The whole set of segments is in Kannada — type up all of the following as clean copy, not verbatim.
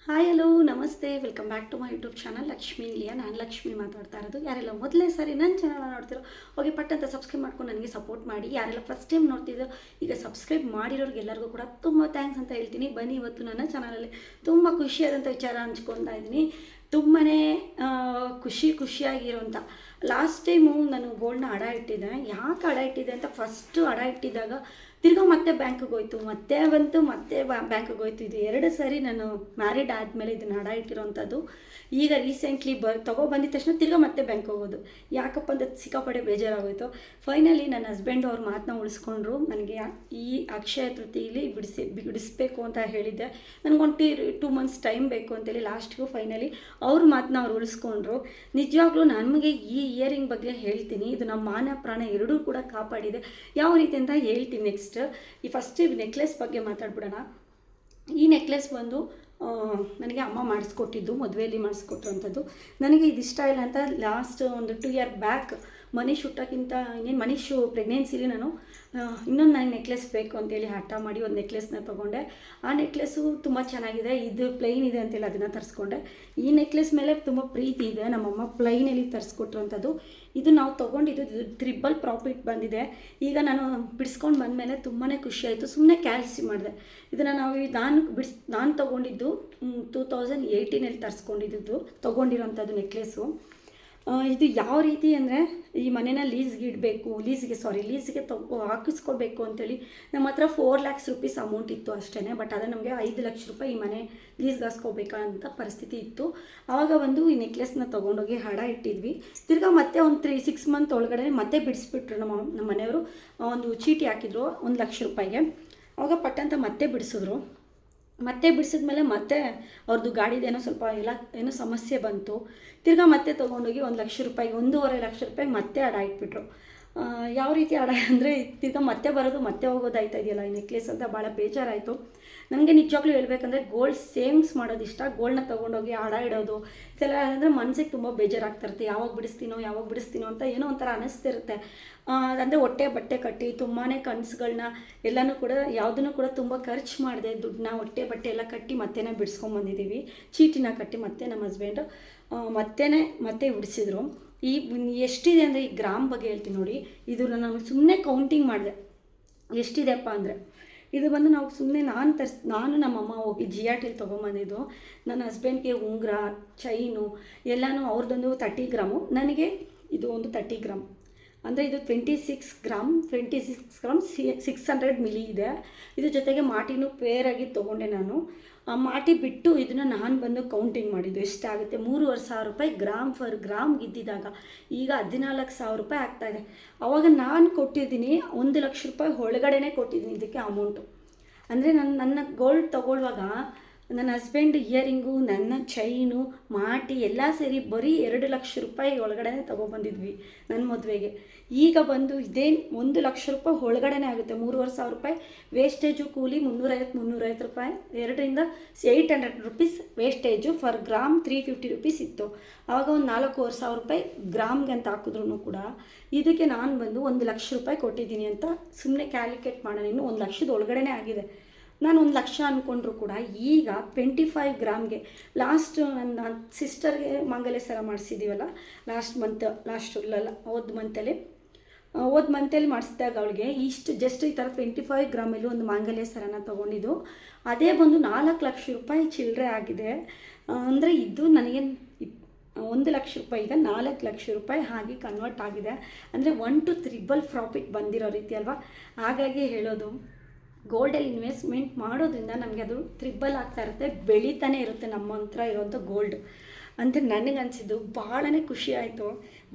ಹಾಯ್ ಹಲೋ ನಮಸ್ತೆ welcome back to my YouTube channel Lakshmi ಇಲ್ಲಿಯ ನಾನು ಲಕ್ಷ್ಮಿ ಮಾತಾಡ್ತಾ ಇರೋದು. ಯಾರೆಲ್ಲ ಮೊದಲೇ ಸಾರಿ ನನ್ನ ಚಾನಲ್ ನೋಡ್ತಿರೋ ಹೋಗಿ ಪಟ್ಟಂತ ಸಬ್ಸ್ಕ್ರೈಬ್ ಮಾಡ್ಕೊಂಡು ನನಗೆ ಸಪೋರ್ಟ್ ಮಾಡಿ. ಯಾರೆಲ್ಲ ಫಸ್ಟ್ ಟೈಮ್ ನೋಡ್ತಿದ್ದೋ ಈಗ ಸಬ್ಸ್ಕ್ರೈಬ್ ಮಾಡಿರೋರಿಗೆಲ್ಲರಿಗೂ ಕೂಡ ತುಂಬ ಥ್ಯಾಂಕ್ಸ್ ಅಂತ ಹೇಳ್ತೀನಿ. ಬನ್ನಿ, ಇವತ್ತು ನನ್ನ ಚಾನಲಲ್ಲಿ ತುಂಬ ಖುಷಿಯಾದಂಥ ವಿಚಾರ ಹಂಚ್ಕೊತಾ ಇದ್ದೀನಿ. ತುಂಬಾ ಖುಷಿಯಾಗಿರೋಂಥ ಲಾಸ್ಟ್ ಟೈಮು ನಾನು ಗೋಲ್ಡ್ನ ಅಡ ಇಟ್ಟಿದ್ದೆ. ಯಾಕೆ ಅಡ ಇಟ್ಟಿದ್ದೆ ಅಂತ ಫಸ್ಟು ಅಡ ಇಟ್ಟಿದ್ದಾಗ ತಿರ್ಗಾ ಮತ್ತೆ ಬ್ಯಾಂಕಿಗೆ ಹೋಯ್ತು, ಮತ್ತೆ ಬಂತು, ಮತ್ತೆ ಬ್ಯಾಂಕಿಗೆ ಹೋಯ್ತು. ಇದು 2 ಸಾರಿ ನಾನು ಮ್ಯಾರಿಡ್ ಆದಮೇಲೆ ಇದನ್ನು ಅಡ ಇಟ್ಟಿರೋವಂಥದ್ದು. ಈಗ ರೀಸೆಂಟ್ಲಿ ತೊಗೊಬಂದಿದ ತಕ್ಷಣ ತಿರ್ಗಾ ಮತ್ತೆ ಬ್ಯಾಂಕ್ ಹೋಗೋದು. ಯಾಕಪ್ಪ ಅಂತ ಸಿಕ್ಕಾಪಡೆ ಬೇಜಾರಾಗೋಯ್ತು. ಫೈನಲಿ ನನ್ನ ಹಸ್ಬೆಂಡ್ ಅವ್ರ ಮಾತನ್ನ ಉಳಿಸ್ಕೊಂಡ್ರು. ನನಗೆ ಈ ಅಕ್ಷಯ ತೃತೀಯಲ್ಲಿ ಬಿಡಿಸ್ಬೇಕು ಅಂತ ಹೇಳಿದ್ದೆ. ನನಗೊಂದು 2 ಮಂತ್ಸ್ ಟೈಮ್ ಬೇಕು ಅಂತೇಳಿ ಲಾಸ್ಟ್ಗೂ ಫೈನಲಿ ಅವ್ರ ಮಾತನ್ನ ಅವ್ರು ಉಳಿಸ್ಕೊಂಡ್ರು. ನಿಜವಾಗ್ಲೂ ನಮಗೆ ಈ ಇಯರಿಂಗ್ ಬಗ್ಗೆ ಹೇಳ್ತೀನಿ. ಇದು ನಮ್ಮ ಮಾನ ಪ್ರಾಣ ಎರಡೂ ಕೂಡ ಕಾಪಾಡಿದೆ. ಯಾವ ರೀತಿ ಅಂತ ಹೇಳ್ತೀನಿ ನೆಕ್ಸ್ಟ್. ಈ ಫಸ್ಟ್ ನೆಕ್ಲೆಸ್ ಬಗ್ಗೆ ಮಾತಾಡ್ಬಿಡೋಣ. ಈ ನೆಕ್ಲೆಸ್ ಬಂದು ನನಗೆ ಅಮ್ಮ ಮಾಡಿಸ್ಕೊಟ್ಟಿದ್ದು, ಮದುವೆಯಲ್ಲಿ ಮಾಡಿಸ್ಕೊಟ್ಟಿರೋಂಥದ್ದು. ನನಗೆ ಇದು ಇಷ್ಟ ಇಲ್ಲ ಅಂತ ಲಾಸ್ಟ್ ಒಂದು 2 ಇಯರ್ ಬ್ಯಾಕ್ ಮನೀಶ್ ಹುಟ್ಟೋಕ್ಕಿಂತ ಇನ್ನೇನು ಮನೀಶು ಪ್ರೆಗ್ನೆನ್ಸಿಲಿ ನಾನು ಇನ್ನೊಂದು ನನಗೆ ನೆಕ್ಲೆಸ್ ಬೇಕು ಅಂತೇಳಿ ಹಠ ಮಾಡಿ ಒಂದು ನೆಕ್ಲೆಸ್ನ ತೊಗೊಂಡೆ. ಆ ನೆಕ್ಲೆಸ್ಸು ತುಂಬ ಚೆನ್ನಾಗಿದೆ. ಇದು ಪ್ಲೈನ್ ಇದೆ ಅಂತೇಳಿ ಅದನ್ನು ತರಿಸ್ಕೊಂಡೆ. ಈ ನೆಕ್ಲೆಸ್ ಮೇಲೆ ತುಂಬ ಪ್ರೀತಿ ಇದೆ. ನಮ್ಮಮ್ಮ ಪ್ಲೈನಲ್ಲಿ ತರಿಸ್ಕೊಟ್ಟಿರೋಂಥದ್ದು. ಇದು ನಾವು ತೊಗೊಂಡಿದ್ದು ಟ್ರಿಬಲ್ ಪ್ರಾಫಿಟ್ ಬಂದಿದೆ. ಈಗ ನಾನು ಬಿಡಿಸ್ಕೊಂಡು ಬಂದಮೇಲೆ ತುಂಬಾ ಖುಷಿ ಆಯಿತು. ಸುಮ್ಮನೆ ಕ್ಯಾಲ್ಸಿ ಮಾಡಿದೆ. ಇದನ್ನು ನಾನು ತೊಗೊಂಡಿದ್ದು 2018 ತರಿಸ್ಕೊಂಡಿದ್ದು ತೊಗೊಂಡಿರೋಂಥದ್ದು ನೆಕ್ಲೆಸ್ಸು. ಇದು ಯಾವ ರೀತಿ ಅಂದರೆ, ಈ ಮನೇನ ಲೀಸ್ಗೆ ಹಾಕಿಸ್ಕೋಬೇಕು ಅಂತೇಳಿ ನಮ್ಮ ಹತ್ರ 4 lakhs rupees ಅಮೌಂಟ್ ಇತ್ತು ಅಷ್ಟೇ. ಬಟ್ ಅದು ನಮಗೆ 5 ಲಕ್ಷ ರೂಪಾಯಿ ಈ ಮನೆ ಲೀಸ್ಗೆ ಹಾಕ್ಸ್ಕೋಬೇಕಂತ ಪರಿಸ್ಥಿತಿ ಇತ್ತು. ಆವಾಗ ಒಂದು ಈ ನೆಕ್ಲೆಸ್ನ ತೊಗೊಂಡೋಗಿ ಹಡ ಇಟ್ಟಿದ್ವಿ. ತಿರ್ಗಾ ಮತ್ತೆ ಒಂದು 6 ಮಂತ್ ಒಳಗಡೆ ಮತ್ತೆ ಬಿಡಿಸ್ಬಿಟ್ರು. ನಮ್ಮ ಮನೆಯವರು ಒಂದು ಚೀಟಿ ಹಾಕಿದ್ರು 1 ಲಕ್ಷ ರೂಪಾಯಿಗೆ. ಆವಾಗ ಪಟ್ಟಂತ ಮತ್ತೆ ಬಿಡಿಸಿದ್ರು. ಮತ್ತೆ ಬಿಡಿಸಿದ್ಮೇಲೆ ಮತ್ತೆ ಅವ್ರದ್ದು ಗಾಡಿದೇನೋ ಸ್ವಲ್ಪ ಏನೋ ಸಮಸ್ಯೆ ಬಂತು. ತಿರ್ಗಾ ಮತ್ತೆ ತೊಗೊಂಡೋಗಿ 1 ಲಕ್ಷ ರೂಪಾಯಿಗೆ 1.5 ಲಕ್ಷ ರೂಪಾಯಿಗೆ ಮತ್ತೆ ಅಡ ಇಟ್ಬಿಟ್ರು. ಯಾವ ರೀತಿ ಅಡ ಅಂದರೆ, ತಿರ್ಗಾ ಮತ್ತೆ ಬರೋದು ಮತ್ತೆ ಹೋಗೋದಾಯ್ತಾ ಇದೆಯಲ್ಲ ಈ ನೆಕ್ಲೆಸ್ ಅಂತ ಭಾಳ ಬೇಜಾರಾಯಿತು. ನನಗೆ ನಿಜವಾಗ್ಲೂ ಹೇಳ್ಬೇಕಂದ್ರೆ ಗೋಲ್ಡ್ ಸೇವಿಂಗ್ಸ್ ಮಾಡೋದು ಇಷ್ಟ. ಗೋಲ್ಡ್ನ ತೊಗೊಂಡೋಗಿ ಅಡ ಇಡೋದು ಇದೆಲ್ಲ ಅಂದರೆ ಮನಸ್ಸಿಗೆ ತುಂಬ ಬೇಜಾರಾಗ್ತಿರುತ್ತೆ. ಯಾವಾಗ ಬಿಡಿಸ್ತೀನೋ ಅಂತ ಏನೋ ಒಂಥರ ಅನ್ನಿಸ್ತಿರುತ್ತೆ. ಅಂದರೆ ಹೊಟ್ಟೆ ಬಟ್ಟೆ ಕಟ್ಟಿ ತುಂಬಾ ಕನಸುಗಳನ್ನ ಎಲ್ಲನೂ ಕೂಡ ಯಾವುದನ್ನು ಕೂಡ ತುಂಬ ಖರ್ಚು ಮಾಡಿದೆ. ದುಡ್ಡನ್ನ ಹೊಟ್ಟೆ ಬಟ್ಟೆ ಎಲ್ಲ ಕಟ್ಟಿ ಮತ್ತೇ ಬಿಡಿಸ್ಕೊಂಬಂದಿದ್ದೀವಿ. ಚೀಟಿನ ಕಟ್ಟಿ ಮತ್ತೆ ನಮ್ಮ ಹಸ್ಬೆಂಡು ಮತ್ತೆ ಬಿಡಿಸಿದ್ರು. ಈ ಎಷ್ಟಿದೆ ಅಂದರೆ, ಈ ಗ್ರಾಮ್ ಬಗ್ಗೆ ಹೇಳ್ತೀನಿ ನೋಡಿ. ಇದು ನಾನು ಸುಮ್ಮನೆ ಕೌಂಟಿಂಗ್ ಮಾಡಿದೆ ಎಷ್ಟಿದೆಪ್ಪ ಅಂದರೆ. ಇದು ಬಂದು ನಾವು ಸುಮ್ಮನೆ ನಾನು ನಮ್ಮಮ್ಮ ಹೋಗಿ GRTಲಿ ತೊಗೊಂಬಂದಿದ್ದು. ನನ್ನ ಹಸ್ಬೆಂಡ್ಗೆ ಉಂಗುರ, ಚೈನು ಎಲ್ಲನೂ ಅವ್ರದ್ದೊಂದು 30 ಗ್ರಾಮು, ನನಗೆ ಇದು ಒಂದು 30 ಗ್ರಾಮ್. ಅಂದರೆ ಇದು 26 ಗ್ರಾಮ್ 600 ಮಿಲಿ ಇದೆ. ಇದ್ರ ಜೊತೆಗೆ ಮಾಟಿನೂ ಪೇರಾಗಿ ತೊಗೊಂಡೆ ನಾನು. ಆ ಮಾಟಿ ಬಿಟ್ಟು ಇದನ್ನು ನಾನು ಬಂದು ಕೌಂಟಿಂಗ್ ಮಾಡಿದ್ದು ಎಷ್ಟಾಗುತ್ತೆ. 3,500 ರೂಪಾಯಿ ಗ್ರಾಮ್ಗೆ ಇದ್ದಿದ್ದಾಗ ಈಗ 14,000 ರೂಪಾಯಿ ಆಗ್ತಾಯಿದೆ. ಆವಾಗ ನಾನು ಕೊಟ್ಟಿದ್ದೀನಿ 1 ಲಕ್ಷ ರೂಪಾಯಿ ಒಳಗಡೆನೇ ಕೊಟ್ಟಿದ್ದೀನಿ ಇದಕ್ಕೆ ಅಮೌಂಟು. ಅಂದರೆ ನನ್ನ ಗೋಲ್ಡ್ ತೊಗೊಳ್ಳುವಾಗ ನನ್ನ ಹಸ್ಬೆಂಡ್ ಇಯರಿಂಗು, ನನ್ನ ಚೈನು, ಮಾಟಿ ಎಲ್ಲ ಸೇರಿ ಬರೀ 2 ಲಕ್ಷ ರೂಪಾಯಿ ಒಳಗಡೆ ತೊಗೊಬಂದಿದ್ವಿ ನನ್ನ ಮದುವೆಗೆ. ಈಗ ಬಂದು ಇದೇ 1 ಲಕ್ಷ ರೂಪಾಯಿ ಒಳಗಡೆ ಆಗುತ್ತೆ. 3,500 ರೂಪಾಯಿ ವೇಸ್ಟೇಜು, ಕೂಲಿ 350 ರೂಪಾಯಿ, 2ರಿಂದ 800 rupees wastage. Per gram 350 rupees ಇತ್ತು. ಆವಾಗ ಒಂದು 4,500 ರೂಪಾಯಿ ಗ್ರಾಮ್ಗೆ ಅಂತ ಹಾಕಿದ್ರು ಕೂಡ ಇದಕ್ಕೆ ನಾನು ಬಂದು 1 ಲಕ್ಷ ರೂಪಾಯಿ ಕೊಟ್ಟಿದ್ದೀನಿ ಅಂತ ಸುಮ್ಮನೆ ಕ್ಯಾಲ್ಕುಲೇಟ್ ಮಾಡೋಣ. ಇನ್ನು 1 ಲಕ್ಷದ ಒಳಗಡೆ ಆಗಿದೆ. ನಾನು 1 ಲಕ್ಷ ಅಂದ್ಕೊಂಡ್ರು ಕೂಡ ಈಗ 25 ಗ್ರಾಮ್ಗೆ ಲಾಸ್ಟ್ ನನ್ನ ಸಿಸ್ಟರ್ಗೆ ಮಾಂಗಲ್ಯ ಸರ ಮಾಡಿಸಿದ್ದೀವಲ್ಲ ಹೋದ ಮಂತಲ್ಲಿ ಮಾಡಿಸಿದಾಗ ಅವಳಿಗೆ ಜಸ್ಟ್ ಈ ಥರ 25 ಗ್ರಾಮಲ್ಲಿ ಒಂದು ಮಾಂಗಲ್ಯ ಸರನ ತೊಗೊಂಡಿದ್ದು. ಅದೇ ಬಂದು 4 ಲಕ್ಷ ರೂಪಾಯಿ ಚಿಲ್ಲರೆ ಆಗಿದೆ. ಅಂದರೆ ಇದು ನನಗೆ 1 ಲಕ್ಷ ರೂಪಾಯಿ ಈಗ 4 ಲಕ್ಷ ರೂಪಾಯಿ ಹಾಗೆ ಕನ್ವರ್ಟ್ ಆಗಿದೆ. ಅಂದರೆ 1 to 3 ಪ್ರಾಫಿಟ್ ಬಂದಿರೋ ರೀತಿ ಅಲ್ವಾ. ಹಾಗಾಗಿ ಹೇಳೋದು, ಗೋಲ್ಡಲ್ಲಿ ಇನ್ವೆಸ್ಟ್ಮೆಂಟ್ ಮಾಡೋದ್ರಿಂದ ನಮಗೆ ಅದು 3 ಆಗ್ತಾ ಇರುತ್ತೆ, ಬೆಳೀತಾನೆ ಇರುತ್ತೆ ನಮ್ಮ ಹತ್ರ ಇರೋಂಥ ಗೋಲ್ಡ್ ಅಂತ ನನಗನ್ಸಿದ್ದು. ಭಾಳನೇ ಖುಷಿ ಆಯಿತು,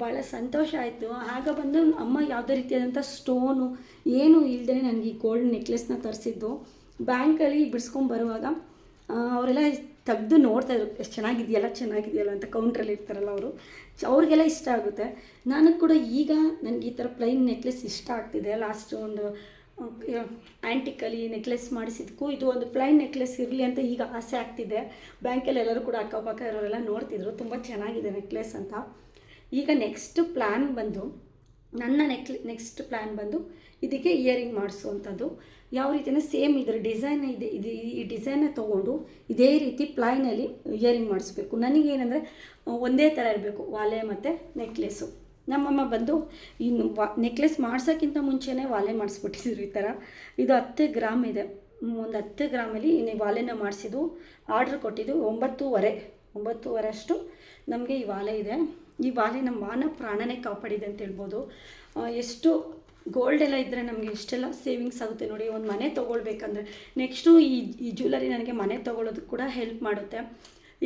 ಭಾಳ ಸಂತೋಷ ಆಯಿತು. ಆಗ ಬಂದು ಅಮ್ಮ ಯಾವುದೇ ರೀತಿಯಾದಂಥ ಸ್ಟೋನು ಏನೂ ಇಲ್ಲದೇ ನನಗೆ ಈ ಗೋಲ್ಡ್ ನೆಕ್ಲೆಸ್ನ ತರಿಸಿದ್ದು. ಬ್ಯಾಂಕಲ್ಲಿ ಬಿಡಿಸ್ಕೊಂಬರುವಾಗ ಅವರೆಲ್ಲ ತೆಗೆದು ನೋಡ್ತಾಯಿದ್ರು, ಎಷ್ಟು ಚೆನ್ನಾಗಿದೆಯಲ್ಲ ಅಂತ. ಕೌಂಟ್ರಲ್ಲಿ ಇರ್ತಾರಲ್ಲ ಅವ್ರಿಗೆಲ್ಲ ಇಷ್ಟ ಆಗುತ್ತೆ. ನನಗೆ ಕೂಡ ಈಗ ನನಗೆ ಈ ಥರ ಪ್ಲೈನ್ ನೆಕ್ಲೆಸ್ ಇಷ್ಟ ಆಗ್ತಿದೆ. ಲಾಸ್ಟ್ ಒಂದು ಆ್ಯಂಟಿಕಲಿ ನೆಕ್ಲೆಸ್ ಮಾಡಿಸಿದ್ದಕ್ಕೂ ಇದು ಒಂದು ಪ್ಲೈನ್ ನೆಕ್ಲೆಸ್ ಇರಲಿ ಅಂತ ಈಗ ಆಸೆ ಆಗ್ತಿದೆ. ಬ್ಯಾಂಕಲ್ಲಿ ಎಲ್ಲರೂ ಕೂಡ ಅಕ್ಕಪಕ್ಕ ಇರೋರೆಲ್ಲ ನೋಡ್ತಿದ್ರು, ತುಂಬ ಚೆನ್ನಾಗಿದೆ ನೆಕ್ಲೆಸ್ ಅಂತ. ಈಗ ನೆಕ್ಸ್ಟ್ ಪ್ಲ್ಯಾನ್ ಬಂದು ಇದಕ್ಕೆ ಇಯರಿಂಗ್ ಮಾಡಿಸುವಂಥದ್ದು. ಯಾವ ರೀತಿಯೇ ಸೇಮ್ ಇದರ ಡಿಸೈನ್ ಇದೆ, ಈ ಡಿಸೈನ್ನ ತೊಗೊಂಡು ಇದೇ ರೀತಿ ಪ್ಲೈನಲ್ಲಿ ಇಯರಿಂಗ್ ಮಾಡಿಸ್ಬೇಕು. ನನಗೇನೆಂದರೆ ಒಂದೇ ಥರ ಇರಬೇಕು ವಾಲೆ ಮತ್ತು ನೆಕ್ಲೆಸ್ಸು. ನಮ್ಮಮ್ಮ ಬಂದು ಇನ್ನು ನೆಕ್ಲೆಸ್ ಮಾಡ್ಸೋಕ್ಕಿಂತ ಮುಂಚೆನೇ ವಾಲೆ ಮಾಡಿಸ್ಬಿಟ್ಟಿದ್ರು ಈ ಥರ. ಇದು 10 ಗ್ರಾಮ್ ಇದೆ, ಒಂದು 10 ಗ್ರಾಮಲ್ಲಿ ವಾಲೆನ ಮಾಡಿಸಿದ್ದು. ಆರ್ಡ್ರ್ ಕೊಟ್ಟಿದ್ದು 9.5 ಅಷ್ಟು ನಮಗೆ ಈ ವಾಲೆ ಇದೆ. ಈ ವಾಲೆ ನಮ್ಮ ಮಾನ ಪ್ರಾಣನೇ ಕಾಪಾಡಿದೆ ಅಂತ ಹೇಳ್ಬೋದು. ಎಷ್ಟು ಗೋಲ್ಡ್ ಎಲ್ಲ ಇದ್ದರೆ ನಮಗೆ ಎಷ್ಟೆಲ್ಲ ಸೇವಿಂಗ್ಸ್ ಆಗುತ್ತೆ ನೋಡಿ. ಒಂದು ಮನೆ ತೊಗೊಳ್ಬೇಕಂದ್ರೆ ನೆಕ್ಸ್ಟು ಈ ಜ್ಯುವೆಲರಿ ನನಗೆ ಮನೆ ತೊಗೊಳ್ಳೋದಕ್ಕೆ ಕೂಡ ಹೆಲ್ಪ್ ಮಾಡುತ್ತೆ.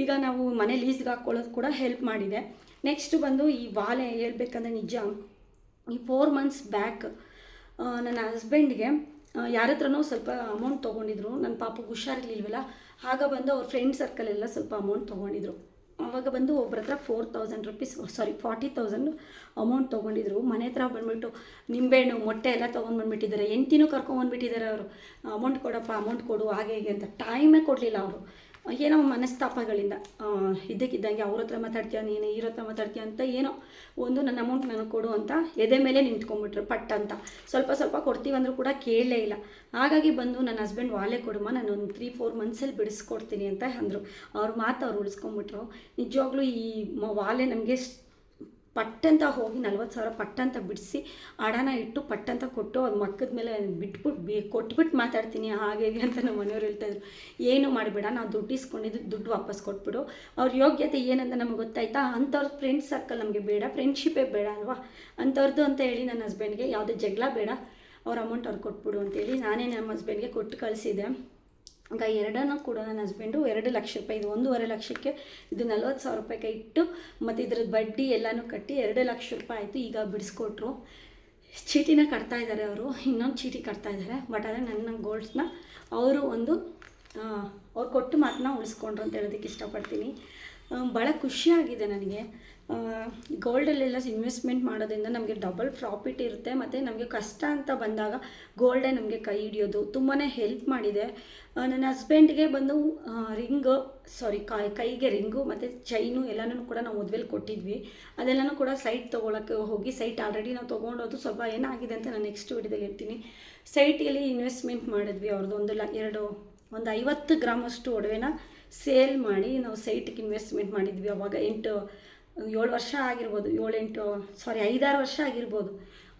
ಈಗ ನಾವು ಮನೆ ಲೀಸ್ಗೆ ಹಾಕ್ಕೊಳ್ಳೋದು ಕೂಡ ಹೆಲ್ಪ್ ಮಾಡಿದೆ. ನೆಕ್ಸ್ಟ್ ಬಂದು ಈ ವಾಲೆ ಹೇಳ್ಬೇಕಂದ್ರೆ ನಿಜ, ಈ 4 ಮಂತ್ಸ್ ಬ್ಯಾಕ್ ನನ್ನ ಹಸ್ಬೆಂಡ್ಗೆ ಯಾರ ಹತ್ರನೋ ಸ್ವಲ್ಪ ಅಮೌಂಟ್ ತೊಗೊಂಡಿದ್ರು. ನನ್ನ ಪಾಪಗೆ ಹುಷಾರಿರ್ಲಿಲ್ವಲ್ಲ, ಆಗ ಬಂದು ಅವ್ರ ಫ್ರೆಂಡ್ ಸರ್ಕಲೆಲ್ಲ ಸ್ವಲ್ಪ ಅಮೌಂಟ್ ತೊಗೊಂಡಿದ್ರು. ಆವಾಗ ಬಂದು ಒಬ್ಬರ ಹತ್ರ 40,000 ಅಮೌಂಟ್ ತೊಗೊಂಡಿದ್ರು. ಮನೆ ಹತ್ರ ಬಂದುಬಿಟ್ಟು ನಿಂಬೆಹಣ್ಣು ಮೊಟ್ಟೆ ಎಲ್ಲ ತೊಗೊಂಡ್ಬಂದ್ಬಿಟ್ಟಿದ್ದಾರೆ. ಹೆಂಡ್ತಿನೂ ಕರ್ಕೊಂಬಂದ್ಬಿಟ್ಟಿದ್ದಾರೆ ಅವರು. ಅಮೌಂಟ್ ಕೊಡಪ್ಪ, ಅಮೌಂಟ್ ಕೊಡು, ಹಾಗೆ ಹೀಗೆ ಅಂತ ಟೈಮೇ ಕೊಡಲಿಲ್ಲ ಅವರು. ಏನೋ ಮನಸ್ತಾಪಗಳಿಂದ ಇದ್ದಕ್ಕಿದ್ದಂಗೆ ಅವ್ರ ಹತ್ರ ಮಾತಾಡ್ತೀಯ ನೀನು, ಇವ್ರ ಹತ್ರ ಮಾತಾಡ್ತೀಯ ಅಂತ ಏನೋ ಒಂದು ನನ್ನ ಅಮೌಂಟ್ ನನಗೆ ಕೊಡು ಅಂತ ಎದೆ ಮೇಲೆ ನಿಂತ್ಕೊಂಡ್ಬಿಟ್ರು ಪಟ್ ಅಂತ. ಸ್ವಲ್ಪ ಕೊಡ್ತೀವಂದ್ರೂ ಕೂಡ ಕೇಳಲೇ ಇಲ್ಲ. ಹಾಗಾಗಿ ಬಂದು ನನ್ನ ಹಸ್ಬೆಂಡ್ ವಾಲೆ ಕೊಡುಮ್ಮ, ನಾನು ಒಂದು 3-4 ಮಂತ್ಸಲ್ಲಿ ಬಿಡಿಸ್ಕೊಡ್ತೀನಿ ಅಂತ ಅಂದರು. ಅವ್ರ ಮಾತು ಅವ್ರು ಉಳಿಸ್ಕೊಂಡ್ಬಿಟ್ರು. ನಿಜವಾಗ್ಲೂ ಈ ವಾಲೆ ನಮಗೆ ಪಟ್ಟಂತ ಹೋಗಿ 40,000 ಪಟ್ಟಂತ ಬಿಡಿಸಿ ಅಡನ ಇಟ್ಟು ಪಟ್ಟಂತ ಕೊಟ್ಟು ಅದು ಮಕ್ಕದ ಮೇಲೆ ಕೊಟ್ಬಿಟ್ಟು ಮಾತಾಡ್ತೀನಿ ಹಾಗೆ ಅಂತ ನಮ್ಮ ಮನೆಯವ್ರು ಹೇಳ್ತಾಯಿದ್ರು. ಏನು ಮಾಡಬೇಡ, ನಾವು ದುಡ್ಡು ಇಸ್ಕೊಂಡಿದ್ದು ದುಡ್ಡು ವಾಪಸ್ ಕೊಟ್ಬಿಡು. ಅವ್ರ ಯೋಗ್ಯತೆ ಏನಂತ ನಮ್ಗೆ ಗೊತ್ತಾಯ್ತಾ. ಅಂಥವ್ರ ಫ್ರೆಂಡ್ಸ್ ಸರ್ಕಲ್ ನಮಗೆ ಬೇಡ, ಫ್ರೆಂಡ್ಶಿಪ್ಪೇ ಬೇಡ ಅಲ್ವಾ ಅಂಥವ್ರದ್ದು ಅಂತ ಹೇಳಿ ನನ್ನ ಹಸ್ಬೆಂಡ್ಗೆ ಯಾವುದೇ ಜಗಳ ಬೇಡ, ಅವ್ರ ಅಮೌಂಟ್ ಅವ್ರು ಕೊಟ್ಬಿಡು ಅಂತೇಳಿ ನಾನೇ ನಮ್ಮ ಹಸ್ಬೆಂಡ್ಗೆ ಕೊಟ್ಟು ಕಳಿಸಿದ್ದೆ. ಆಗ ಎರಡನ್ನೂ ಕೂಡ ನನ್ನ ಹಸ್ಬೆಂಡು 2 ಲಕ್ಷ ರೂಪಾಯಿ, ಇದು 1.5 ಲಕ್ಷಕ್ಕೆ ಇದು 40,000 ರೂಪಾಯಿಗೆ ಇಟ್ಟು ಮತ್ತು ಇದ್ರದ್ದು ಬಡ್ಡಿ ಎಲ್ಲನೂ ಕಟ್ಟಿ 2 ಲಕ್ಷ ರೂಪಾಯಿ ಆಯಿತು. ಈಗ ಬಿಡಿಸ್ಕೊಟ್ರು. ಚೀಟಿನ ಕಟ್ತಾ ಇದ್ದಾರೆ ಅವರು, ಇನ್ನೊಂದು ಚೀಟಿ ಕಟ್ತಾ ಇದ್ದಾರೆ. ಬಟ್ ಆದರೆ ನನ್ನ ಗೋಲ್ಡ್ಸ್ನ ಅವರು ಅವ್ರು ಕೊಟ್ಟು ಮಾತನ್ನ ಉಳಿಸ್ಕೊಂಡ್ರು ಅಂತ ಹೇಳೋದಕ್ಕೆ ಇಷ್ಟಪಡ್ತೀನಿ. ಭಾಳ ಖುಷಿಯಾಗಿದೆ ನನಗೆ. ಗೋಲ್ಡಲ್ಲೆಲ್ಲ ಇನ್ವೆಸ್ಟ್ಮೆಂಟ್ ಮಾಡೋದ್ರಿಂದ ನಮಗೆ ಡಬಲ್ ಪ್ರಾಫಿಟ್ ಇರುತ್ತೆ. ಮತ್ತು ನಮಗೆ ಕಷ್ಟ ಅಂತ ಬಂದಾಗ ಗೋಲ್ಡೇ ನಮಗೆ ಕೈ ಹಿಡಿಯೋದು ತುಂಬಾ ಹೆಲ್ಪ್ ಮಾಡಿದೆ. ನನ್ನ ಹಸ್ಬೆಂಡ್ಗೆ ಬಂದು ಕೈಗೆ ರಿಂಗು ಮತ್ತು ಚೈನು ಎಲ್ಲನೂ ಕೂಡ ನಾವು ಮದುವೆಲಿ ಕೊಟ್ಟಿದ್ವಿ. ಅದೆಲ್ಲನೂ ಕೂಡ ಸೈಟ್ ತೊಗೊಳಕ್ಕೆ ಹೋಗಿ ಸೈಟ್ ಆಲ್ರೆಡಿ ನಾವು ತೊಗೊಂಡೋದು ಸ್ವಲ್ಪ ಏನಾಗಿದೆ ಅಂತ ನಾನು ನೆಕ್ಸ್ಟ್ ವಿಡಿಯೋದಲ್ಲಿ ಹೇಳ್ತೀನಿ. ಸೈಟಲ್ಲಿ ಇನ್ವೆಸ್ಟ್ಮೆಂಟ್ ಮಾಡಿದ್ವಿ. ಅವ್ರದ್ದು ಒಂದು 50 ಗ್ರಾಮಷ್ಟು ಒಡವೆನ ಸೇಲ್ ಮಾಡಿ ನಾವು ಸೈಟಿಗೆ ಇನ್ವೆಸ್ಟ್ಮೆಂಟ್ ಮಾಡಿದ್ವಿ. ಅವಾಗ 7 ವರ್ಷ ಆಗಿರ್ಬೋದು, 5-6 ವರ್ಷ ಆಗಿರ್ಬೋದು.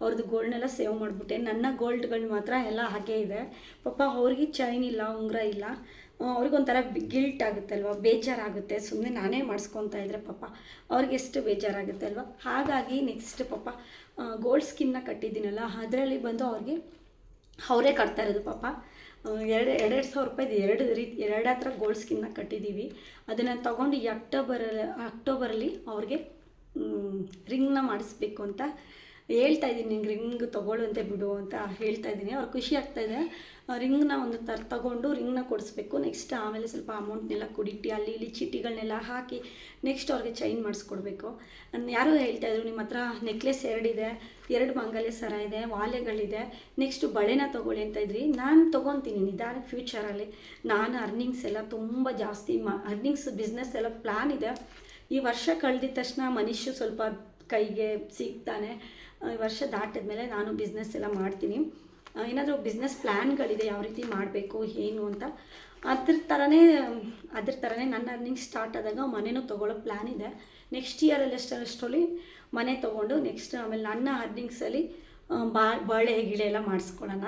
ಅವ್ರದ್ದು ಗೋಲ್ಡ್ನೆಲ್ಲ ಸೇವ್ ಮಾಡಿಬಿಟ್ಟೆ. ನನ್ನ ಗೋಲ್ಡ್ಗಳು ಮಾತ್ರ ಎಲ್ಲ ಹಾಗೇ ಇದೆ. ಪಾಪ ಅವ್ರಿಗೆ ಚೈನ್ ಇಲ್ಲ, ಉಂಗುರ ಇಲ್ಲ. ಅವ್ರಿಗೊಂಥರ ಗಿಲ್ಟ್ ಆಗುತ್ತೆ ಅಲ್ವಾ, ಬೇಜಾರಾಗುತ್ತೆ. ಸುಮ್ಮನೆ ನಾನೇ ಮಾಡಿಸ್ಕೊತಾ ಇದ್ದರೆ ಪಾಪ ಅವ್ರಿಗೆ ಎಷ್ಟು ಬೇಜಾರಾಗುತ್ತೆ ಅಲ್ವಾ. ಹಾಗಾಗಿ ನೆಕ್ಸ್ಟ್ ಪಾಪ ಗೋಲ್ಡ್ ಸ್ಕೀಮ್ನ ಕಟ್ಟಿದ್ದೀನಲ್ಲ, ಅದರಲ್ಲಿ ಬಂದು ಅವ್ರಿಗೆ ಅವರೇ ಕಟ್ತಾ ಇರೋದು ಪಾಪ. 2,000 ರೂಪಾಯಿದು ಎರಡು ಹತ್ರ ಗೋಲ್ಡ್ ಸ್ಕೀಮ್ನ ಕಟ್ಟಿದ್ದೀವಿ. ಅದನ್ನು ತೊಗೊಂಡು ಈ ಅಕ್ಟೋಬರಲ್ಲಿ ಅವ್ರಿಗೆ ರಿಂಗ್ನ ಮಾಡಿಸ್ಬೇಕು ಅಂತ ಹೇಳ್ತಾ ಇದ್ದೀನಿ. ನಿಂಗೆ ರಿಂಗ್ ತೊಗೊಳ್ಳುವಂತೆ ಬಿಡು ಅಂತ ಹೇಳ್ತಾ ಇದ್ದೀನಿ. ಅವ್ರು ಖುಷಿ ಆಗ್ತಾಯಿದೆ. ರಿಂಗ್ನ ಒಂದು ತೊಗೊಂಡು ರಿಂಗ್ನ ಕೊಡಿಸ್ಬೇಕು. ನೆಕ್ಸ್ಟ್ ಆಮೇಲೆ ಸ್ವಲ್ಪ ಅಮೌಂಟ್ನೆಲ್ಲ ಕುಡಿಟ್ಟು ಅಲ್ಲಿ ಇಲ್ಲಿ ಚೀಟಿಗಳನ್ನೆಲ್ಲ ಹಾಕಿ ನೆಕ್ಸ್ಟ್ ಅವ್ರಿಗೆ ಚೈನ್ ಮಾಡಿಸ್ಕೊಡ್ಬೇಕು. ಯಾರೋ ಹೇಳ್ತಾಯಿದ್ರು ನಿಮ್ಮ ಹತ್ರ ನೆಕ್ಲೆಸ್ 2 ಇದೆ, 2 ಮಂಗಲ್ಯ ಸರ ಇದೆ, ವಾಲೆಗಳಿದೆ, ನೆಕ್ಸ್ಟು ಬಳೆನ ತೊಗೊಳ್ಳಿ ಅಂತ ಇದ್ರಿ. ನಾನು ತೊಗೊತೀನಿ ನಿಧಾನ ಫ್ಯೂಚರಲ್ಲಿ. ನಾನು ಅರ್ನಿಂಗ್ಸ್ ಎಲ್ಲ ತುಂಬ ಜಾಸ್ತಿ ಅರ್ನಿಂಗ್ಸ್ ಬಿಸ್ನೆಸ್ ಎಲ್ಲ ಪ್ಲ್ಯಾನ್ ಇದೆ. ಈ ವರ್ಷ ಕಳೆದಿದ ತಕ್ಷಣ ಮನುಷ್ಯ ಸ್ವಲ್ಪ ಕೈಗೆ ಸಿಗ್ತಾನೆ. ಈ ವರ್ಷ ದಾಟಿದ್ಮೇಲೆ ನಾನು ಬಿಸ್ನೆಸ್ ಎಲ್ಲ ಮಾಡ್ತೀನಿ. ಏನಾದರೂ ಬಿಸ್ನೆಸ್ ಪ್ಲ್ಯಾನ್ಗಳಿದೆ, ಯಾವ ರೀತಿ ಮಾಡಬೇಕು ಏನು ಅಂತ. ಅದ್ರ ಥರನೇ ನನ್ನ ಅರ್ನಿಂಗ್ ಸ್ಟಾರ್ಟ್ ಆದಾಗ ಮನೆಯೂ ತೊಗೊಳ್ಳೋ ಪ್ಲ್ಯಾನ್ ಇದೆ. ನೆಕ್ಸ್ಟ್ ಇಯರಲ್ಲಿ ಅಷ್ಟರಲ್ಲಿ ಮನೆ ತೊಗೊಂಡು ನೆಕ್ಸ್ಟ್ ಆಮೇಲೆ ನನ್ನ ಅರ್ನಿಂಗ್ಸಲ್ಲಿ ಬಾಳೆ ಗಿಳೆ ಎಲ್ಲ ಮಾಡಿಸ್ಕೊಳ್ಳೋಣ.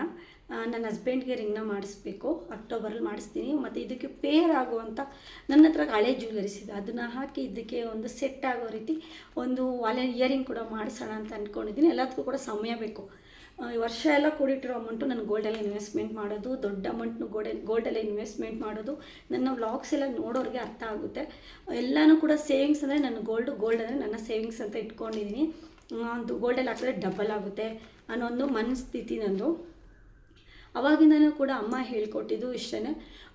ನನ್ನ ಹಸ್ಬೆಂಡ್ಗೆ ರಿಂಗ್ನ ಮಾಡಿಸ್ಬೇಕು, ಅಕ್ಟೋಬರಲ್ಲಿ ಮಾಡಿಸ್ತೀನಿ. ಮತ್ತು ಇದಕ್ಕೆ ಪೇರ್ ಆಗುವಂಥ ನನ್ನ ಹತ್ರ ಹಳೆ ಜ್ಯುವೆಲರೀಸ್ ಇದೆ, ಅದನ್ನು ಹಾಕಿ ಇದಕ್ಕೆ ಒಂದು ಸೆಟ್ ಆಗೋ ರೀತಿ ಒಂದು ವಾಲೆ ಇಯರಿಂಗ್ ಕೂಡ ಮಾಡಿಸೋಣ ಅಂತ ಅಂದ್ಕೊಂಡಿದ್ದೀನಿ. ಎಲ್ಲದಕ್ಕೂ ಕೂಡ ಸಮಯ ಬೇಕು. ಈ ವರ್ಷ ಎಲ್ಲ ಕೂಡಿಟ್ಟಿರೋ ಅಮೌಂಟು ನಾನು ಗೋಲ್ಡಲ್ಲಿ ಇನ್ವೆಸ್ಟ್ಮೆಂಟ್ ಮಾಡೋದು, ದೊಡ್ಡ ಅಮೌಂಟ್ನು ಗೋಲ್ಡಲ್ಲೇ ಇನ್ವೆಸ್ಟ್ಮೆಂಟ್ ಮಾಡೋದು. ನನ್ನ ವ್ಲಾಗ್ಸ್ ಎಲ್ಲ ನೋಡೋರಿಗೆ ಅರ್ಥ ಆಗುತ್ತೆ. ಎಲ್ಲನೂ ಕೂಡ ಸೇವಿಂಗ್ಸ್ ಅಂದರೆ ನನ್ನ ಗೋಲ್ಡ್ ಅಂದರೆ ನನ್ನ ಸೇವಿಂಗ್ಸ್ ಅಂತ ಇಟ್ಕೊಂಡಿದ್ದೀನಿ. ಅದು ಗೋಲ್ಡಲ್ಲಿ ಹಾಕಿದ್ರೆ ಡಬಲ್ ಆಗುತ್ತೆ ಅನ್ನೋ ಒಂದು ಮನಸ್ಥಿತಿ ನಂದು. ಅವಾಗಿಂದನೂ ಕೂಡ ಅಮ್ಮ ಹೇಳ್ಕೊಟ್ಟಿದ್ದು ಇಷ್ಟೇ.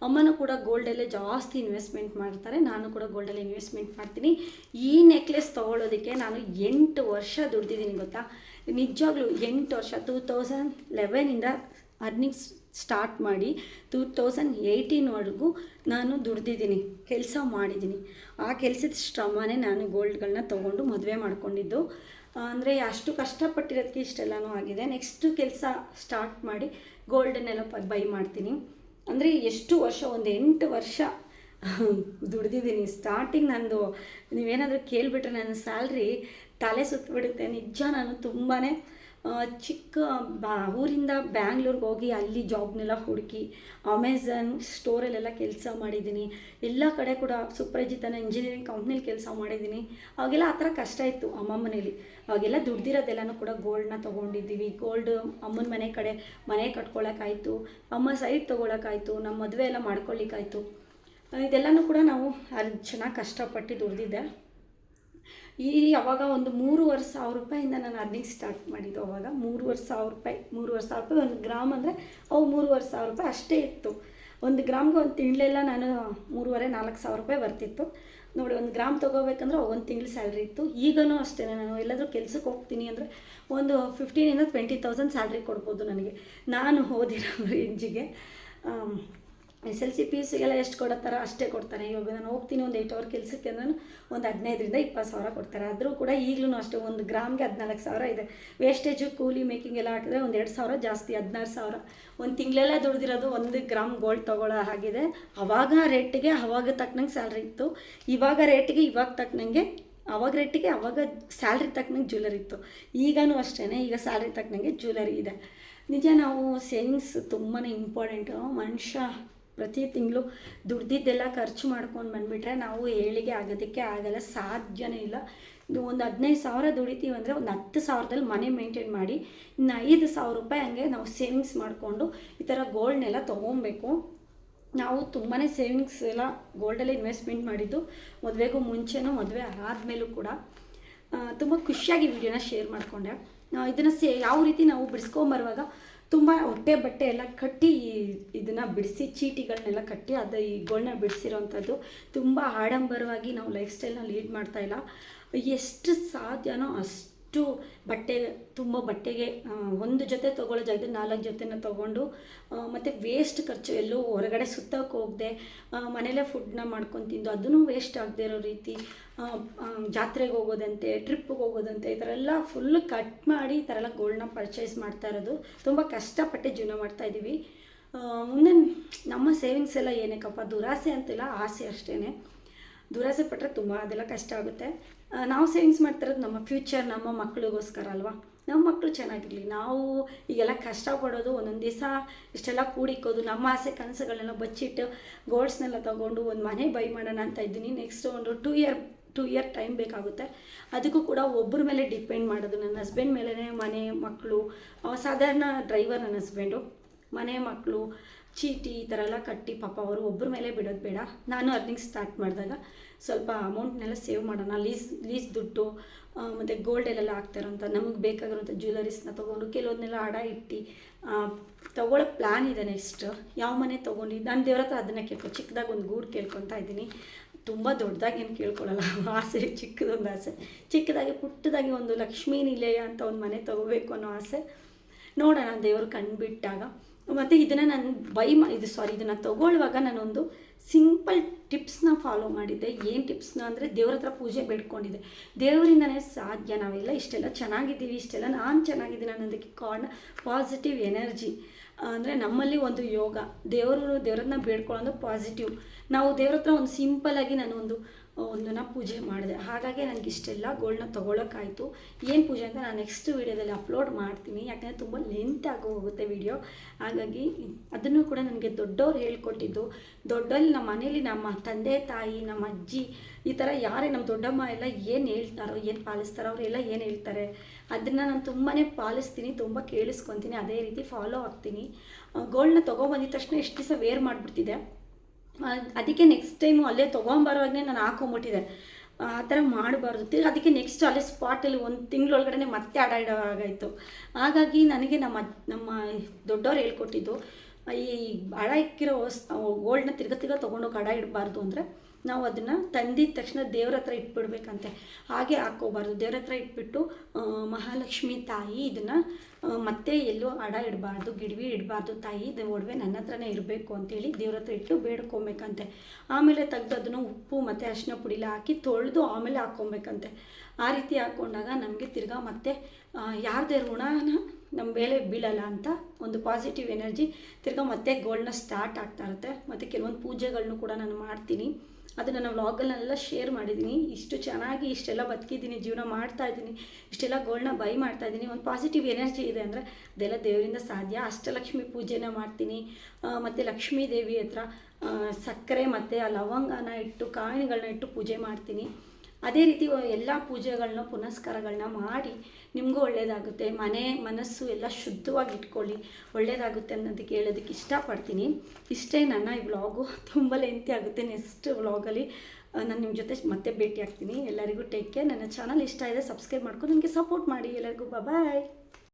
ಅಮ್ಮನೂ ಕೂಡ ಗೋಲ್ಡಲ್ಲೇ ಜಾಸ್ತಿ ಇನ್ವೆಸ್ಟ್ಮೆಂಟ್ ಮಾಡ್ತಾರೆ, ನಾನು ಕೂಡ ಗೋಲ್ಡಲ್ಲೇ ಇನ್ವೆಸ್ಟ್ಮೆಂಟ್ ಮಾಡ್ತೀನಿ. ಈ ನೆಕ್ಲೆಸ್ ತೊಗೊಳ್ಳೋದಕ್ಕೆ ನಾನು 8 ವರ್ಷ ದುಡ್ದಿದ್ದೀನಿ ಗೊತ್ತಾ. ನಿಜವಾಗ್ಲೂ 8 ವರ್ಷ. 2011ಇಂದ ಅರ್ನಿಂಗ್ಸ್ ಸ್ಟಾರ್ಟ್ ಮಾಡಿ 2018ವರೆಗೂ ನಾನು ದುಡ್ದಿದ್ದೀನಿ, ಕೆಲಸ ಮಾಡಿದ್ದೀನಿ. ಆ ಕೆಲಸದ ಶ್ರಮನೇ ನಾನು ಗೋಲ್ಡ್ಗಳನ್ನ ತೊಗೊಂಡು ಮದುವೆ ಮಾಡ್ಕೊಂಡಿದ್ದು. ಅಂದರೆ ಅಷ್ಟು ಕಷ್ಟಪಟ್ಟಿರೋದಕ್ಕೆ ಇಷ್ಟೆಲ್ಲನೂ ಆಗಿದೆ. ನೆಕ್ಸ್ಟು ಕೆಲಸ ಸ್ಟಾರ್ಟ್ ಮಾಡಿ ಗೋಲ್ಡನ್ನೆಲ್ಲ ಬೈ ಮಾಡ್ತೀನಿ. ಅಂದರೆ ಎಷ್ಟು ವರ್ಷ, ಒಂದು 8 ವರ್ಷ ದುಡ್ದಿದ್ದೀನಿ. ಸ್ಟಾರ್ಟಿಂಗ್ ನಂದು ನೀವೇನಾದರೂ ಕೇಳಿಬಿಟ್ರೆ ನನ್ನ ಸ್ಯಾಲ್ರಿ ತಲೆ ಸುತ್ತಬಿಡುತ್ತೆ. ನಿಜ ನಾನು ತುಂಬಾ ಚಿಕ್ಕ ಊರಿಂದ ಬ್ಯಾಂಗ್ಳೂರ್ಗೆ ಹೋಗಿ ಅಲ್ಲಿ ಜಾಬ್ನೆಲ್ಲ ಹುಡುಕಿ ಅಮೆಝಾನ್ ಸ್ಟೋರಲ್ಲೆಲ್ಲ ಕೆಲಸ ಮಾಡಿದ್ದೀನಿ. ಎಲ್ಲ ಕಡೆ ಕೂಡ ಸುಪ್ರಜಿತನ ಇಂಜಿನಿಯರಿಂಗ್ ಕಂಪ್ನಿಲಿ ಕೆಲಸ ಮಾಡಿದ್ದೀನಿ. ಅವಾಗೆಲ್ಲ ಆ ಥರ ಕಷ್ಟ ಇತ್ತು ಅಮ್ಮ ಮನೇಲಿ. ಅವಾಗೆಲ್ಲ ದುಡ್ದಿರೋದೆಲ್ಲನೂ ಕೂಡ ಗೋಲ್ಡನ್ನ ತೊಗೊಂಡಿದ್ದೀವಿ. ಗೋಲ್ಡ್ ಅಮ್ಮನ ಮನೆ ಕಡೆ ಮನೆ ಕಟ್ಕೊಳ್ಳೋಕ್ಕಾಯ್ತು, ಅಮ್ಮ ಸೈಟ್ ತೊಗೊಳಕ್ಕಾಯ್ತು, ನಮ್ಮ ಮದುವೆ ಎಲ್ಲ ಮಾಡ್ಕೊಳ್ಳಿಕ್ಕಾಯ್ತು. ಇದೆಲ್ಲನೂ ಕೂಡ ನಾವು ಅಲ್ಲಿ ಚೆನ್ನಾಗಿ ಕಷ್ಟಪಟ್ಟು ದುಡ್ದಿದ್ದೆ. ಅವಾಗ ಒಂದು 3,500 ರೂಪಾಯಿಂದ ನಾನು ಅರ್ನಿಂಗ್ ಸ್ಟಾರ್ಟ್ ಮಾಡಿದ್ದು. ಅವಾಗ 3,500 ರೂಪಾಯಿ, 3,500 ರೂಪಾಯಿ ಒಂದು ಗ್ರಾಮ್ ಅಂದರೆ ಅವು 3,500 ರೂಪಾಯಿ ಅಷ್ಟೇ ಇತ್ತು. ಒಂದು ಗ್ರಾಮ್ಗೆ ಒಂದು ತಿಂಗಳೆಲ್ಲ ನಾನು 3,500-4,000 ರೂಪಾಯಿ ಬರ್ತಿತ್ತು ನೋಡಿ. ಒಂದು ಗ್ರಾಮ್ ತೊಗೋಬೇಕಂದ್ರೆ ಒಂದು ತಿಂಗಳು ಸ್ಯಾಲ್ರಿ ಇತ್ತು. ಈಗಲೂ ಅಷ್ಟೇ, ನಾನು ಎಲ್ಲಾದರೂ ಕೆಲ್ಸಕ್ಕೆ ಹೋಗ್ತೀನಿ ಅಂದರೆ ಒಂದು 15,000-20,000 ಸ್ಯಾಲ್ರಿ ಕೊಡ್ಬೋದು ನನಗೆ, ನಾನು ಓದಿರೋ ರೇಂಜಿಗೆ. SLC PUC ಎಲ್ಲ ಎಷ್ಟು ಕೊಡ್ತಾರೋ ಅಷ್ಟೇ ಕೊಡ್ತಾರೆ. ಇವಾಗ ನಾನು ಹೋಗ್ತೀನಿ ಒಂದು 8 ಅವರ್ ಕೆಲಸಕ್ಕೆ ಅಂದ್ರೆ ಒಂದು 15,000-20,000 ಕೊಡ್ತಾರೆ. ಆದರೂ ಕೂಡ ಈಗಲೂ ಅಷ್ಟೇ, ಒಂದು ಗ್ರಾಮ್ಗೆ 14,000 ಇದೆ. ವೇಸ್ಟೇಜು ಕೂಲಿ ಮೇಕಿಂಗ್ ಎಲ್ಲ ಹಾಕಿದ್ರೆ ಒಂದು 2,000 ಜಾಸ್ತಿ, 16,000. ಒಂದು ತಿಂಗಳೆಲ್ಲ ದುಡ್ದಿರೋದು 1 ಗ್ರಾಮ್ ಗೋಲ್ಡ್ ತೊಗೊಳ್ಳೋ ಹಾಗಿದೆ. ಆವಾಗ ರೇಟಿಗೆ ಅವಾಗ ತಕ್ಕನಂಗೆ ಸ್ಯಾಲ್ರಿ ಇತ್ತು, ಇವಾಗ ರೇಟಿಗೆ ಇವಾಗ ತಕ್ಕನಂಗೆ, ಅವಾಗ ರೇಟಿಗೆ ಅವಾಗ ಸ್ಯಾಲ್ರಿ ತಕ್ಕನಂಗೆ ಜ್ಯುವೆಲರಿ ಇತ್ತು. ಈಗಲೂ ಅಷ್ಟೇ, ಈಗ ಸ್ಯಾಲ್ರಿ ತಕ್ಕನಂಗೆ ಜ್ಯುವೆಲರಿ ಇದೆ. ನಿಜ ನಾವು ಸೇವಿಂಗ್ಸ್ ತುಂಬಾ ಇಂಪಾರ್ಟೆಂಟು. ಮನುಷ್ಯ ಪ್ರತಿ ತಿಂಗಳು ದುಡ್ದಿದ್ದೆಲ್ಲ ಖರ್ಚು ಮಾಡ್ಕೊಂಡು ಬಂದುಬಿಟ್ರೆ ನಾವು ಏಳಿಗೆ ಆಗೋದಕ್ಕೆ ಆಗಲ್ಲ, ಸಾಧ್ಯನೇ ಇಲ್ಲ. ಒಂದು 15,000 ದುಡಿತೀವಿ ಅಂದರೆ ಒಂದು 10,000ದಲ್ಲಿ ಮನೆ ಮೇಂಟೈನ್ ಮಾಡಿ, ಇನ್ನು 5,000 ರೂಪಾಯಿ ಹಂಗೆ ನಾವು ಸೇವಿಂಗ್ಸ್ ಮಾಡಿಕೊಂಡು ಈ ಥರ ಗೋಲ್ಡ್ನೆಲ್ಲ ತೊಗೊಬೇಕು. ನಾವು ತುಂಬಾ ಸೇವಿಂಗ್ಸ್ ಎಲ್ಲ ಗೋಲ್ಡಲ್ಲಿ ಇನ್ವೆಸ್ಟ್ಮೆಂಟ್ ಮಾಡಿದ್ದು, ಮದುವೆಗೂ ಮುಂಚೆನೂ ಮದುವೆ ಆದಮೇಲೂ ಕೂಡ. ತುಂಬ ಖುಷಿಯಾಗಿ ವಿಡಿಯೋನ ಶೇರ್ ಮಾಡಿಕೊಂಡೆ. ಇದನ್ನು ಯಾವ ರೀತಿ ನಾವು ಬಿಡಿಸ್ಕೊಂಬರುವಾಗ ತುಂಬ ಹೊಟ್ಟೆ ಬಟ್ಟೆ ಎಲ್ಲ ಕಟ್ಟಿ ಇದನ್ನು ಬಿಡಿಸಿ ಚೀಟಿಗಳನ್ನೆಲ್ಲ ಕಟ್ಟಿ ಅದು ಈ ಗೋಲ್ಡನ್ನ ಬಿಡಿಸಿರೋವಂಥದ್ದು. ತುಂಬ ಆಡಂಬರವಾಗಿ ನಾವು ಲೈಫ್ ಸ್ಟೈಲ್ನ ಲೀಡ್ ಮಾಡ್ತಾಯಿಲ್ಲ. ಎಷ್ಟು ಸಾಧ್ಯನೋ ಅಷ್ಟು ಬಟ್ಟೆ, ತುಂಬ ಬಟ್ಟೆಗೆ ಒಂದು ಜೊತೆ ತೊಗೊಳ್ಳೋ ಜಾಗದಲ್ಲಿ 4 ಜೊತೆನ ತೊಗೊಂಡು, ಮತ್ತು ವೇಸ್ಟ್ ಖರ್ಚು, ಎಲ್ಲೂ ಹೊರಗಡೆ ಸುತ್ತಕ್ಕೆ ಹೋಗದೆ ಮನೇಲೇ ಫುಡ್ನ ಮಾಡ್ಕೊಂಡು ತಿಂದು ಅದನ್ನು ವೇಸ್ಟ್ ಆಗದೆ ಇರೋ ರೀತಿ, ಜಾತ್ರೆಗೆ ಹೋಗೋದಂತೆ, ಟ್ರಿಪ್ಪಿಗೆ ಹೋಗೋದಂತೆ, ಈ ಥರ ಎಲ್ಲ ಫುಲ್ಲು ಕಟ್ ಮಾಡಿ ಈ ಥರ ಎಲ್ಲ ಗೋಲ್ಡನ್ನ ಪರ್ಚೇಸ್ ಮಾಡ್ತಾ ಇರೋದು. ತುಂಬ ಕಷ್ಟಪಟ್ಟು ಜೀವನ ಮಾಡ್ತಾಯಿದ್ದೀವಿ. ಮುಂದೆ ನಮ್ಮ ಸೇವಿಂಗ್ಸ್ ಎಲ್ಲ ಏನಕ್ಕಪ್ಪ, ದುರಾಸೆ ಅಂತಿಲ್ಲ, ಆಸೆ ಅಷ್ಟೇ. ದುರಾಸೆ ಪಟ್ಟರೆ ತುಂಬ ಅದೆಲ್ಲ ಕಷ್ಟ ಆಗುತ್ತೆ. ನಾವು ಸೇವಿಂಗ್ಸ್ ಮಾಡ್ತಿರೋದು ನಮ್ಮ ಫ್ಯೂಚರ್, ನಮ್ಮ ಮಕ್ಕಳಿಗೋಸ್ಕರ ಅಲ್ವಾ. ನಮ್ಮ ಮಕ್ಕಳು ಚೆನ್ನಾಗಿರಲಿ. ನಾವು ಈಗೆಲ್ಲ ಕಷ್ಟಪಡೋದು ಒಂದೊಂದು ದಿವಸ ಇಷ್ಟೆಲ್ಲ ಕೂಡಿಕ್ಕೋದು, ನಮ್ಮ ಆಸೆ ಕನಸುಗಳನ್ನೆಲ್ಲ ಬಚ್ಚಿಟ್ಟು ಗೋಲ್ಡ್ಸ್ನೆಲ್ಲ ತೊಗೊಂಡು ಒಂದು ಮನೆ ಬೈ ಮಾಡೋಣ ಅಂತ ಇದ್ದೀನಿ. ನೆಕ್ಸ್ಟ್ ಒಂದು 2 ಇಯರ್ ಟೈಮ್ ಬೇಕಾಗುತ್ತೆ. ಅದಕ್ಕೂ ಕೂಡ ಒಬ್ಬರ ಮೇಲೆ ಡಿಪೆಂಡ್ ಮಾಡೋದು. ನನ್ನ ಹಸ್ಬೆಂಡ್ ಮೇಲೇ ಮನೆ, ಮಕ್ಕಳು, ಸಾಧಾರಣ ಡ್ರೈವರ್ ನನ್ನ ಹಸ್ಬೆಂಡು, ಮನೆ, ಮಕ್ಕಳು, ಚೀಟಿ ಈ ಥರ ಎಲ್ಲ ಕಟ್ಟಿ ಪಾಪ ಅವರು ಒಬ್ಬರ ಮೇಲೆ ಬಿಡೋದು ಬೇಡ. ನಾನು ಅರ್ನಿಂಗ್ ಸ್ಟಾರ್ಟ್ ಮಾಡಿದಾಗ ಸ್ವಲ್ಪ ಅಮೌಂಟ್ನೆಲ್ಲ ಸೇವ್ ಮಾಡೋಣ. ಲೀಸ್ ದುಡ್ಡು ಮತ್ತು ಗೋಲ್ಡಲ್ಲೆಲ್ಲ ಹಾಕ್ತಾರಂತ ನಮಗೆ ಬೇಕಾಗಿರೋಂಥ ಜ್ಯುವೆಲರೀಸ್ನ ತೊಗೊಂಡು ಕೆಲವೊಂದನ್ನೆಲ್ಲ ಅಡ ಇಟ್ಟು ತೊಗೊಳ್ಳೋ ಪ್ಲ್ಯಾನ್ ಇದೆ. ನೆಕ್ಸ್ಟ್ ಯಾವ ಮನೆ ತೊಗೊಂಡು ನಾನು ದೇವ್ರ ಹತ್ರ ಅದನ್ನು ಚಿಕ್ಕದಾಗಿ ಒಂದು ಗೂಡು ಕೇಳ್ಕೊತಾ ಇದ್ದೀನಿ. ತುಂಬ ದೊಡ್ಡದಾಗಿ ಏನು ಕೇಳ್ಕೊಳ್ಳಲ್ಲ, ಆಸೆ ಚಿಕ್ಕದೊಂದು ಆಸೆ. ಚಿಕ್ಕದಾಗಿ ಪುಟ್ಟದಾಗಿ ಒಂದು ಲಕ್ಷ್ಮೀ ನಿಲಯ ಅಂತ ಒಂದು ಮನೆ ತೊಗೋಬೇಕು ಅನ್ನೋ ಆಸೆ. ನೋಡೋಣ ದೇವರು ಕಂಡುಬಿಟ್ಟಾಗ. ಮತ್ತು ಇದನ್ನು ನಾನು ಇದನ್ನು ತೊಗೊಳ್ಳುವಾಗ ನಾನೊಂದು ಸಿಂಪಲ್ ಟಿಪ್ಸ್ನ ಫಾಲೋ ಮಾಡಿದ್ದೆ. ಏನು ಟಿಪ್ಸ್ನ ಅಂದರೆ ದೇವ್ರ ಹತ್ರ ಪೂಜೆ ಬೇಡ್ಕೊಂಡಿದ್ದೆ. ದೇವರಿಂದನೇ ಸಾಧ್ಯ ನಾವೆಲ್ಲ ಇಷ್ಟೆಲ್ಲ ಚೆನ್ನಾಗಿದ್ದೀವಿ, ಇಷ್ಟೆಲ್ಲ ನಾನು ಚೆನ್ನಾಗಿದ್ದೀನಿ ಅನ್ನೋದಕ್ಕೆ ಕಾರಣ ಪಾಸಿಟಿವ್ ಎನರ್ಜಿ. ಅಂದರೆ ನಮ್ಮಲ್ಲಿ ಒಂದು ಯೋಗ, ದೇವ್ರನ್ನ ಬೇಡ್ಕೊಳ್ಳೋದು ಪಾಸಿಟಿವ್. ನಾವು ದೇವ್ರ ಹತ್ರ ಒಂದು ಸಿಂಪಲ್ಲಾಗಿ ನಾನು ಒಂದನ್ನು ಪೂಜೆ ಮಾಡಿದೆ. ಹಾಗಾಗಿ ನನಗೆ ಇಷ್ಟೆಲ್ಲ ಗೋಲ್ಡನ್ನ ತೊಗೊಳಕ್ಕಾಯಿತು. ಏನು ಪೂಜೆ ಅಂತ ನಾನು ನೆಕ್ಸ್ಟ್ ವೀಡಿಯೋದಲ್ಲಿ ಅಪ್ಲೋಡ್ ಮಾಡ್ತೀನಿ, ಯಾಕಂದರೆ ತುಂಬ ಲೆಂತ್ ಆಗಿ ಹೋಗುತ್ತೆ ವಿಡಿಯೋ. ಹಾಗಾಗಿ ಅದನ್ನು ಕೂಡ ನನಗೆ ದೊಡ್ಡವ್ರು ಹೇಳ್ಕೊಟ್ಟಿದ್ದು. ದೊಡ್ಡಲ್ಲಿ ನಮ್ಮ ಮನೇಲಿ ನಮ್ಮ ತಂದೆ ತಾಯಿ, ನಮ್ಮ ಅಜ್ಜಿ, ಈ ಥರ ಯಾರೇ ನಮ್ಮ ದೊಡ್ಡಮ್ಮ ಎಲ್ಲ ಏನು ಹೇಳ್ತಾರೋ, ಏನು ಪಾಲಿಸ್ತಾರೋ ಅವರೆಲ್ಲ ಏನು ಹೇಳ್ತಾರೆ ಅದನ್ನು ನಾನು ತುಂಬಾ ಪಾಲಿಸ್ತೀನಿ, ತುಂಬ ಕೇಳಿಸ್ಕೊತೀನಿ, ಅದೇ ರೀತಿ ಫಾಲೋ ಆಗ್ತೀನಿ. ಗೋಲ್ಡನ್ನ ತೊಗೊಬಂದಿದ ತಕ್ಷಣ ಎಷ್ಟು ದಿವಸ ವೇರ್ ಮಾಡಿಬಿಡ್ತಿದ್ದೆ. ಅದಕ್ಕೆ ನೆಕ್ಸ್ಟ್ ಟೈಮು ಅಲ್ಲೇ ತೊಗೊಂಬರೋವಾಗೇ ನಾನು ಹಾಕೊಂಬಿಟ್ಟಿದ್ದೆ. ಆ ಥರ ಮಾಡಬಾರ್ದು. ಅದಕ್ಕೆ ನೆಕ್ಸ್ಟ್ ಅಲ್ಲೇ ಸ್ಪಾಟಲ್ಲಿ 1 ತಿಂಗಳೊಳಗಡೆ ಮತ್ತೆ ಅಡ ಇಡೋವಾಗಾಯಿತು. ಹಾಗಾಗಿ ನನಗೆ ನಮ್ಮ ದೊಡ್ಡವ್ರು ಹೇಳ್ಕೊಟ್ಟಿದ್ದು, ಈ ಅಡ ಇಕ್ಕಿರೋ ಗೋಲ್ಡನ್ನ ತಿರ್ಗ ತೊಗೊಂಡೋಗಿ ಅಡ ಇಡಬಾರ್ದು. ಅಂದರೆ ನಾವು ಅದನ್ನು ತಂದಿದ ತಕ್ಷಣ ದೇವ್ರ ಹತ್ರ ಇಟ್ಬಿಡ್ಬೇಕಂತೆ, ಹಾಗೆ ಹಾಕ್ಕೋಬಾರ್ದು. ದೇವ್ರ ಹತ್ರ ಇಟ್ಬಿಟ್ಟು ಮಹಾಲಕ್ಷ್ಮಿ ತಾಯಿ ಇದನ್ನು ಮತ್ತೆ ಎಲ್ಲೂ ಅಡ ಇಡಬಾರ್ದು, ಗಿಡವಿ ಇಡಬಾರ್ದು, ತಾಯಿ ಇದು ಒಡವೆ ನನ್ನ ಹತ್ರನೇ ಇರಬೇಕು ಅಂತೇಳಿ ದೇವ್ರ ಹತ್ರ ಇಟ್ಟು ಬೇಡ್ಕೊಬೇಕಂತೆ. ಆಮೇಲೆ ತೆಗೆದು ಅದನ್ನು ಉಪ್ಪು ಮತ್ತು ಅರಿಶಿನ ಪುಡಿಲ ಹಾಕಿ ತೊಳೆದು ಆಮೇಲೆ ಹಾಕ್ಕೊಬೇಕಂತೆ. ಆ ರೀತಿ ಹಾಕ್ಕೊಂಡಾಗ ನಮಗೆ ತಿರ್ಗಾ ಮತ್ತೆ ಯಾರದೇ ಋಣನ ನಮ್ಮ ಮೇಲೆ ಬೀಳಲ್ಲ ಅಂತ ಒಂದು ಪಾಸಿಟಿವ್ ಎನರ್ಜಿ ತಿರ್ಗಾ ಮತ್ತೆ ಗೋಲ್ಡ್ನ ಸ್ಟಾರ್ಟ್ ಆಗ್ತಾ ಇರುತ್ತೆ. ಮತ್ತು ಕೆಲವೊಂದು ಪೂಜೆಗಳನ್ನೂ ಕೂಡ ನಾನು ಮಾಡ್ತೀನಿ, ಅದು ನನ್ನ ವ್ಲಾಗಲ್ನೆಲ್ಲ ಶೇರ್ ಮಾಡಿದ್ದೀನಿ. ಇಷ್ಟು ಚೆನ್ನಾಗಿ ಇಷ್ಟೆಲ್ಲ ಬದುಕಿದ್ದೀನಿ, ಜೀವನ ಮಾಡ್ತಾಯಿದ್ದೀನಿ, ಇಷ್ಟೆಲ್ಲ ಗೋಲ್ಡ್ನ ಬೈ ಮಾಡ್ತಾಯಿದ್ದೀನಿ, ಒಂದು ಪಾಸಿಟಿವ್ ಎನರ್ಜಿ ಇದೆ ಅಂದರೆ ಅದೆಲ್ಲ ದೇವರಿಂದ ಸಾಧ್ಯ. ಅಷ್ಟಲಕ್ಷ್ಮಿ ಪೂಜೆನ ಮಾಡ್ತೀನಿ, ಮತ್ತು ಲಕ್ಷ್ಮೀ ದೇವಿ ಹತ್ರ ಸಕ್ಕರೆ ಮತ್ತು ಆ ಲವಂಗನ ಇಟ್ಟು ಕಾಯಿಗಳನ್ನ ಇಟ್ಟು ಪೂಜೆ ಮಾಡ್ತೀನಿ. ಅದೇ ರೀತಿ ಎಲ್ಲ ಪೂಜೆಗಳನ್ನ ಪುನಸ್ಕಾರಗಳನ್ನ ಮಾಡಿ ನಿಮಗೂ ಒಳ್ಳೆಯದಾಗುತ್ತೆ, ಮನಸ್ಸು ಎಲ್ಲ ಶುದ್ಧವಾಗಿ ಇಟ್ಕೊಳ್ಳಿ, ಒಳ್ಳೆಯದಾಗುತ್ತೆ ಅನ್ನೋದಕ್ಕೆ ಹೇಳೋದಕ್ಕೆ ಇಷ್ಟಪಡ್ತೀನಿ. ಇಷ್ಟೇ ನನ್ನ ಈ ವ್ಲಾಗು, ತುಂಬ ಲೆಂತಿ ಆಗುತ್ತೆ. ನೆಕ್ಸ್ಟ್ ವ್ಲಾಗಲ್ಲಿ ನಾನು ನಿಮ್ಮ ಜೊತೆ ಮತ್ತೆ ಭೇಟಿ ಆಗ್ತೀನಿ. ಎಲ್ಲರಿಗೂ ಟೇಕ್ ಕೇರ್. ನನ್ನ ಚಾನಲ್ ಇಷ್ಟ ಇದೆ ಸಬ್ಸ್ಕ್ರೈಬ್ ಮಾಡ್ಕೊಂಡು ನನಗೆ ಸಪೋರ್ಟ್ ಮಾಡಿ. ಎಲ್ಲರಿಗೂ ಬಾಯ್.